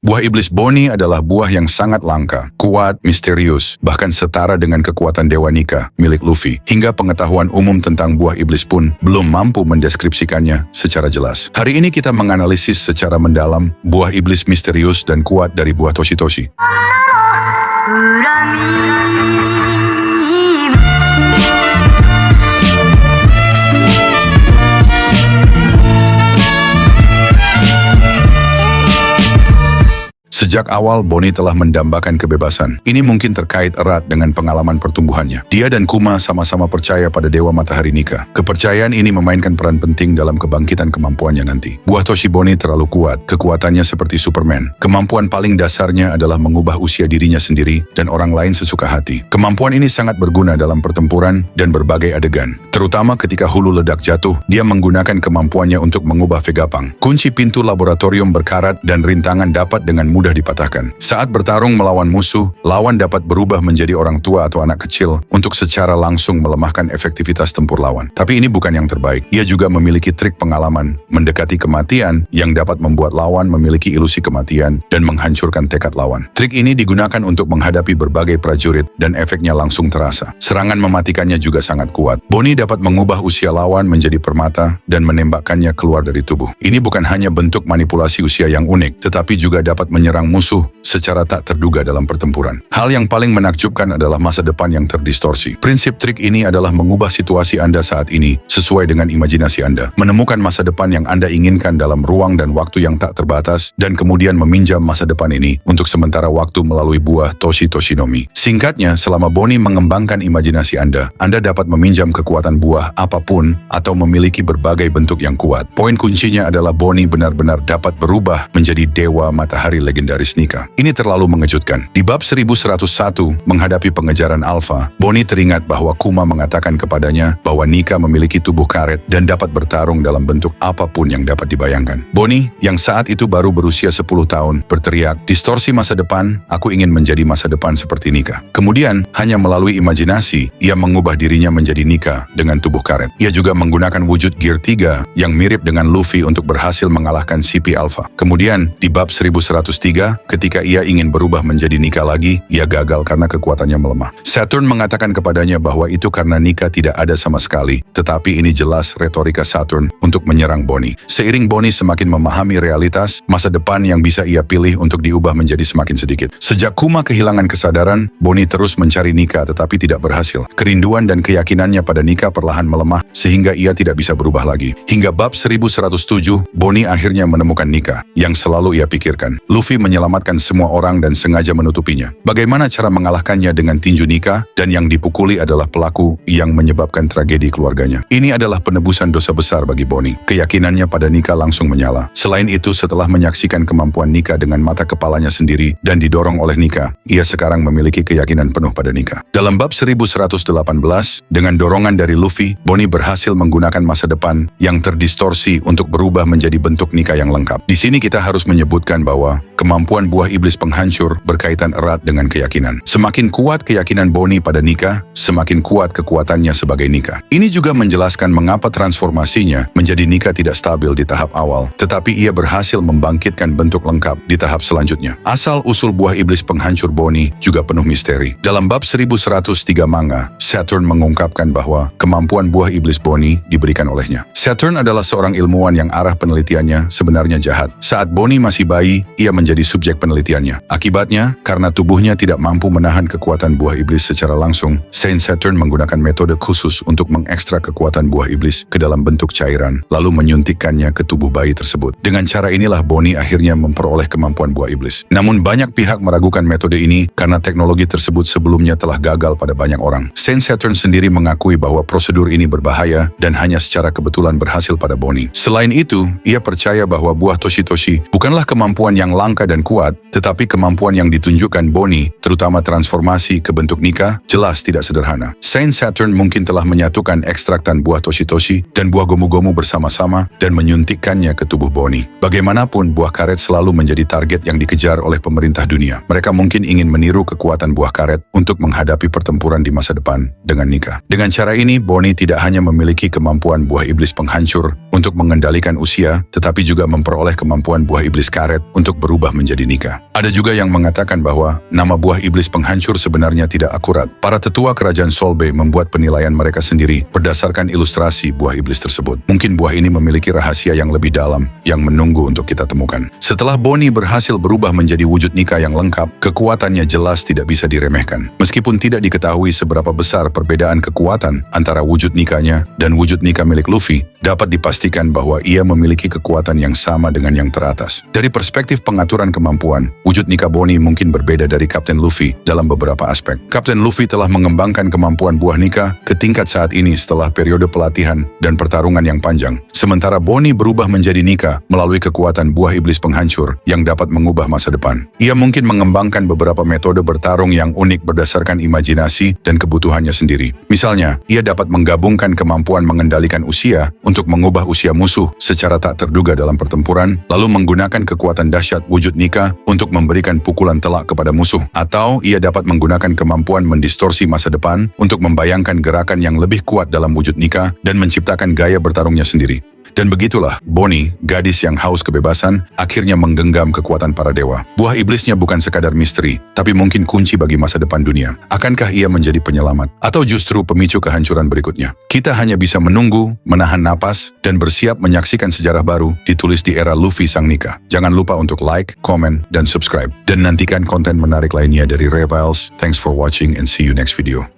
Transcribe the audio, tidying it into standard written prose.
Buah iblis Boni adalah buah yang sangat langka, kuat, misterius, bahkan setara dengan kekuatan Dewa Nika milik Luffy. Hingga pengetahuan umum tentang buah iblis pun belum mampu mendeskripsikannya secara jelas. Hari ini kita menganalisis secara mendalam buah iblis misterius dan kuat dari buah Toshi-Toshi. Sejak awal, Boni telah mendambakan kebebasan. Ini mungkin terkait erat dengan pengalaman pertumbuhannya. Dia dan Kuma sama-sama percaya pada Dewa Matahari Nika. Kepercayaan ini memainkan peran penting dalam kebangkitan kemampuannya nanti. Buah Toshi Boni terlalu kuat, kekuatannya seperti Superman. Kemampuan paling dasarnya adalah mengubah usia dirinya sendiri dan orang lain sesuka hati. Kemampuan ini sangat berguna dalam pertempuran dan berbagai adegan. Terutama ketika hulu ledak jatuh, dia menggunakan kemampuannya untuk mengubah Vegapunk. Kunci pintu laboratorium berkarat dan rintangan dapat dengan mudah dipatahkan. Saat bertarung melawan musuh, lawan dapat berubah menjadi orang tua atau anak kecil untuk secara langsung melemahkan efektivitas tempur lawan. Tapi ini bukan yang terbaik. Ia juga memiliki trik pengalaman mendekati kematian yang dapat membuat lawan memiliki ilusi kematian dan menghancurkan tekad lawan. Trik ini digunakan untuk menghadapi berbagai prajurit dan efeknya langsung terasa. Serangan mematikannya juga sangat kuat. Boni dapat mengubah usia lawan menjadi permata dan menembakkannya keluar dari tubuh. Ini bukan hanya bentuk manipulasi usia yang unik, tetapi juga dapat menyerang musuh secara tak terduga dalam pertempuran. Hal yang paling menakjubkan adalah masa depan yang terdistorsi. Prinsip trik ini adalah mengubah situasi Anda saat ini sesuai dengan imajinasi Anda, menemukan masa depan yang Anda inginkan dalam ruang dan waktu yang tak terbatas, dan kemudian meminjam masa depan ini untuk sementara waktu melalui buah Toshi-Toshi no Mi. Singkatnya, selama Boni mengembangkan imajinasi Anda dapat meminjam kekuatan buah apapun atau memiliki berbagai bentuk yang kuat. Poin kuncinya adalah Boni benar-benar dapat berubah menjadi Dewa Matahari legendaris Nika. Ini terlalu mengejutkan. Di bab 1101, menghadapi pengejaran Alpha, Boni teringat bahwa Kuma mengatakan kepadanya bahwa Nika memiliki tubuh karet dan dapat bertarung dalam bentuk apapun yang dapat dibayangkan. Boni, yang saat itu baru berusia 10 tahun, berteriak, "Distorsi masa depan, aku ingin menjadi masa depan seperti Nika." Kemudian, hanya melalui imajinasi, ia mengubah dirinya menjadi Nika dengan tubuh karet. Ia juga menggunakan wujud Gear 3 yang mirip dengan Luffy untuk berhasil mengalahkan CP Alpha. Kemudian, di bab 1103, ketika ia ingin berubah menjadi Nika lagi, ia gagal karena kekuatannya melemah. Saturn mengatakan kepadanya bahwa itu karena Nika tidak ada sama sekali, tetapi ini jelas retorika Saturn untuk menyerang Boni. Seiring Boni semakin memahami realitas, masa depan yang bisa ia pilih untuk diubah menjadi semakin sedikit. Sejak Kuma kehilangan kesadaran, Boni terus mencari Nika tetapi tidak berhasil. Kerinduan dan keyakinannya pada Nika perlahan melemah sehingga ia tidak bisa berubah lagi. Hingga bab 1107, Boni akhirnya menemukan Nika yang selalu ia pikirkan. Luffy menyelamatkan semua orang dan sengaja menutupinya. Bagaimana cara mengalahkannya dengan tinju Nika, dan yang dipukuli adalah pelaku yang menyebabkan tragedi keluarganya. Ini adalah penebusan dosa besar bagi Boni. Keyakinannya pada Nika langsung menyala. Selain itu, setelah menyaksikan kemampuan Nika dengan mata kepalanya sendiri dan didorong oleh Nika, ia sekarang memiliki keyakinan penuh pada Nika. Dalam bab 1118, dengan dorongan dari Luffy, Boni berhasil menggunakan masa depan yang terdistorsi untuk berubah menjadi bentuk Nika yang lengkap. Di sini kita harus menyebutkan bahwa kemampuan buah iblis penghancur berkaitan erat dengan keyakinan. Semakin kuat keyakinan Boni pada Nika, semakin kuat kekuatannya sebagai Nika. Ini juga menjelaskan mengapa transformasinya menjadi Nika tidak stabil di tahap awal, tetapi ia berhasil membangkitkan bentuk lengkap di tahap selanjutnya. Asal-usul buah iblis penghancur Boni juga penuh misteri. Dalam bab 1103 manga, Saturn mengungkapkan bahwa kemampuan buah iblis Boni diberikan olehnya. Saturn adalah seorang ilmuwan yang arah penelitiannya sebenarnya jahat. Saat Boni masih bayi, ia menjadi subjek penelitiannya. Akibatnya, karena tubuhnya tidak mampu menahan kekuatan buah iblis secara langsung, Saint Saturn menggunakan metode khusus untuk mengekstrak kekuatan buah iblis ke dalam bentuk cairan, lalu menyuntikkannya ke tubuh bayi tersebut. Dengan cara inilah Boni akhirnya memperoleh kemampuan buah iblis. Namun banyak pihak meragukan metode ini karena teknologi tersebut sebelumnya telah gagal pada banyak orang. Saint Saturn sendiri mengakui bahwa prosedur ini berbahaya dan hanya secara kebetulan berhasil pada Boni. Selain itu, ia percaya bahwa buah Toshi-Toshi bukanlah kemampuan yang langka dan kuat, tetapi kemampuan yang ditunjukkan Boni, terutama transformasi ke bentuk Nika, jelas tidak sederhana. Saint Saturn mungkin telah menyatukan ekstraktan buah Toshi-Toshi dan buah gomu-gomu bersama-sama dan menyuntikkannya ke tubuh Boni. Bagaimanapun, buah karet selalu menjadi target yang dikejar oleh pemerintah dunia. Mereka mungkin ingin meniru kekuatan buah karet untuk menghadapi pertempuran di masa depan dengan Nika. Dengan cara ini, Boni tidak hanya memiliki kemampuan buah iblis penghancur untuk mengendalikan usia, tetapi juga memperoleh kemampuan buah iblis karet untuk berubah menjadi Nika. Ada juga yang mengatakan bahwa nama buah iblis penghancur sebenarnya tidak akurat. Para tetua kerajaan Solbe membuat penilaian mereka sendiri berdasarkan ilustrasi buah iblis tersebut. Mungkin buah ini memiliki rahasia yang lebih dalam yang menunggu untuk kita temukan. Setelah Bonnie berhasil berubah menjadi wujud Nika yang lengkap, kekuatannya jelas tidak bisa diremehkan. Meskipun tidak diketahui seberapa besar perbedaan kekuatan antara wujud Nikanya dan wujud Nika milik Luffy, dapat dipastikan bahwa ia memiliki kekuatan yang sama dengan yang teratas. Dari perspektif pengaturan kemampuan, wujud Nika Bonnie mungkin berbeda dari Kapten Luffy dalam beberapa aspek. Kapten Luffy telah mengembangkan kemampuan buah Nika ke tingkat saat ini setelah periode pelatihan dan pertarungan yang panjang. Sementara Bonnie berubah menjadi Nika melalui kekuatan buah iblis penghancur yang dapat mengubah masa depan. Ia mungkin mengembangkan beberapa metode bertarung yang unik berdasarkan imajinasi dan kebutuhannya sendiri. Misalnya, ia dapat menggabungkan kemampuan mengendalikan usia untuk mengubah usia musuh secara tak terduga dalam pertempuran, lalu menggunakan kekuatan dahsyat wujud Nika untuk memberikan pukulan telak kepada musuh. Atau ia dapat menggunakan kemampuan mendistorsi masa depan untuk membayangkan gerakan yang lebih kuat dalam wujud Nika dan menciptakan gaya bertarungnya sendiri. Dan begitulah, Bonnie, gadis yang haus kebebasan, akhirnya menggenggam kekuatan para dewa. Buah iblisnya bukan sekadar misteri, tapi mungkin kunci bagi masa depan dunia. Akankah ia menjadi penyelamat? Atau justru pemicu kehancuran berikutnya? Kita hanya bisa menunggu, menahan napas, dan bersiap menyaksikan sejarah baru ditulis di era Luffy sang Nika. Jangan lupa untuk like, komen, dan subscribe. Dan nantikan konten menarik lainnya dari Reviles. Thanks for watching and see you next video.